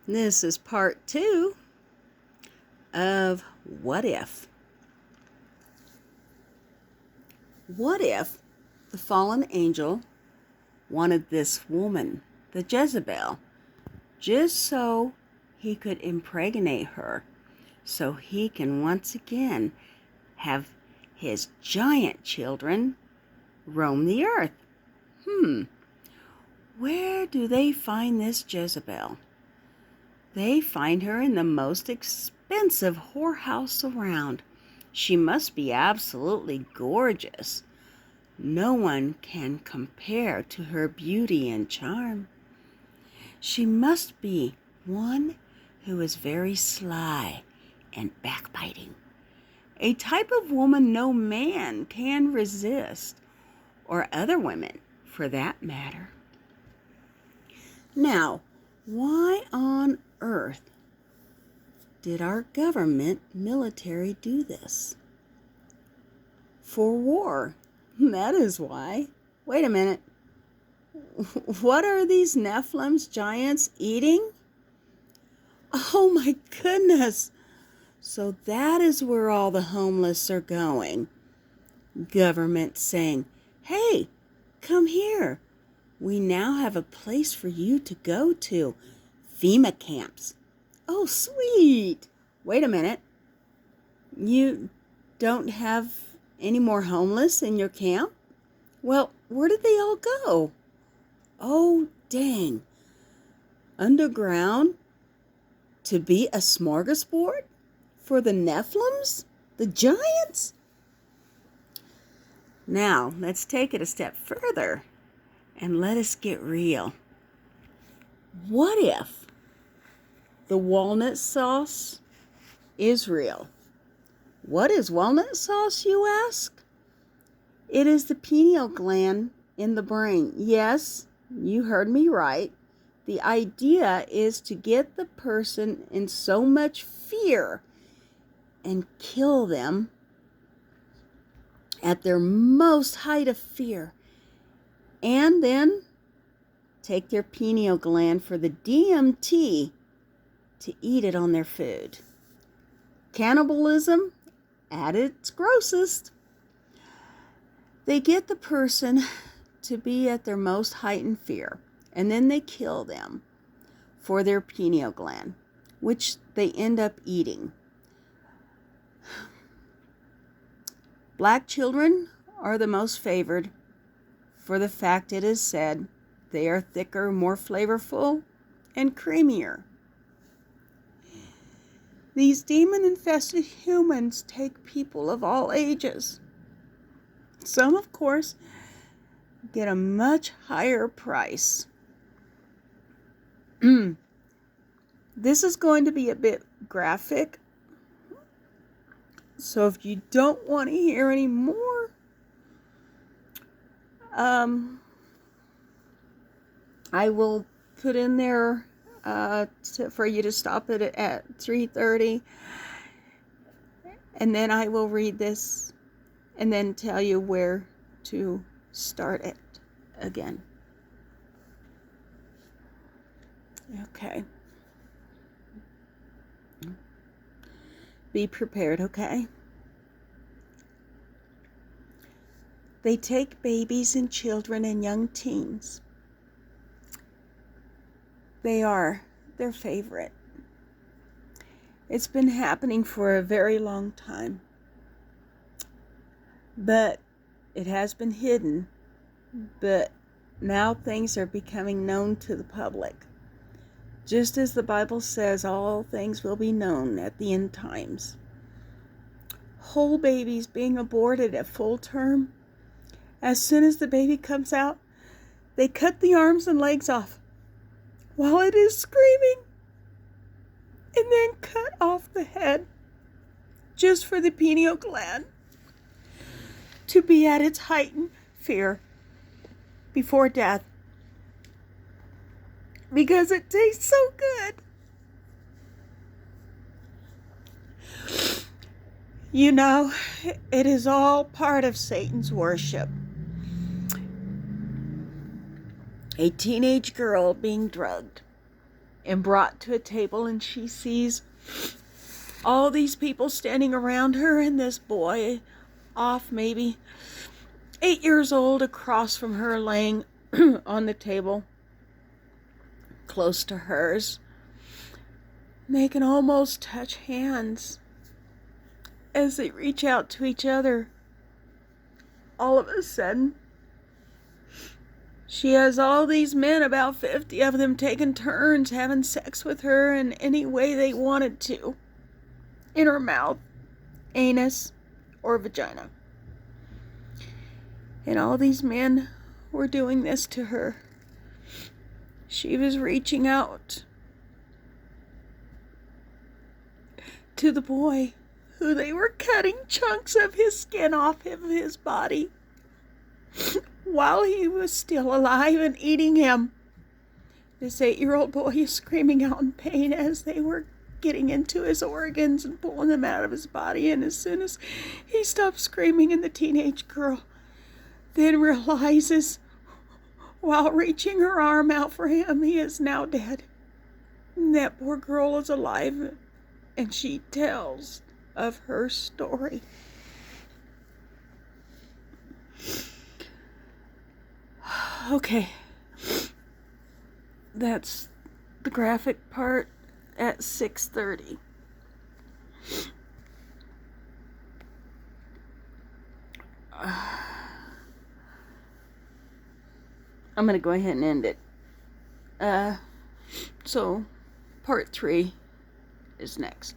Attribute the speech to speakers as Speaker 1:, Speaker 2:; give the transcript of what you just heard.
Speaker 1: This is part 2 of What If. What if the fallen angel wanted this woman, the Jezebel, just so he could impregnate her, so he can once again have his giant children roam the earth? Where do they find this Jezebel? They find her in the most expensive whorehouse around. She must be absolutely gorgeous. No one can compare to her beauty and charm. She must be one who is very sly and backbiting, a type of woman no man can resist, or other women for that matter. Now, why on earth did our government military do this? For war. That is why. Wait a minute. What are these Nephilim's giants eating? Oh my goodness. So that is where all the homeless are going. Government saying, hey, come here. We now have a place for you to go to. FEMA camps. Oh, sweet. Wait a minute. You don't have any more homeless in your camp? Well, where did they all go? Oh, dang. Underground to be a smorgasbord for the Nephilims? The giants? Now, let's take it a step further and let us get real. What if the walnut sauce is real? What is walnut sauce, you ask? It is the pineal gland in the brain. Yes, you heard me right. The idea is to get the person in so much fear and kill them at their most height of fear, and then take their pineal gland for the DMT to eat it on their food. Cannibalism at its grossest. They get the person to be at their most heightened fear, and then they kill them for their pineal gland, which they end up eating. Black children are the most favored for the fact it is said they are thicker, more flavorful, and creamier. These demon-infested humans take people of all ages. Some, of course, get a much higher price. This is going to be a bit graphic, so if you don't want to hear any more, I will put in there for you to stop it at 3:30, and then I will read this and then tell you where to start it again. Okay. Be prepared, okay? They take babies and children and young teens. They are their favorite. It's been happening for a very long time, but it has been hidden. But now things are becoming known to the public. Just as the Bible says, all things will be known at the end times. Whole babies being aborted at full term. As soon as the baby comes out, they cut the arms and legs off while it is screaming, and then cut off the head just for the pineal gland to be at its heightened fear before death, because it tastes so good. You know, it is all part of Satan's worship. A teenage girl being drugged,
Speaker 2: and brought to a table, and she sees all these people standing around her, and this boy off maybe 8 years old across from her, laying on the table close to hers. They can almost touch hands as they reach out to each other. All of a sudden, she has all these men, about 50 of them, taking turns having sex with her in any way they wanted to. In her mouth, anus, or vagina. And all these men were doing this to her. She was reaching out to the boy, who they were cutting chunks of his skin off of his body while he was still alive, and eating him. This 8-year-old boy is screaming out in pain as they were getting into his organs and pulling them out of his body. And as soon as he stopped screaming, and the teenage girl then realizes, while reaching her arm out for him, he is now dead. And that poor girl is alive, and she tells of her story. Okay, that's the graphic part at 6:30. I'm gonna go ahead and end it. So part 3 is next.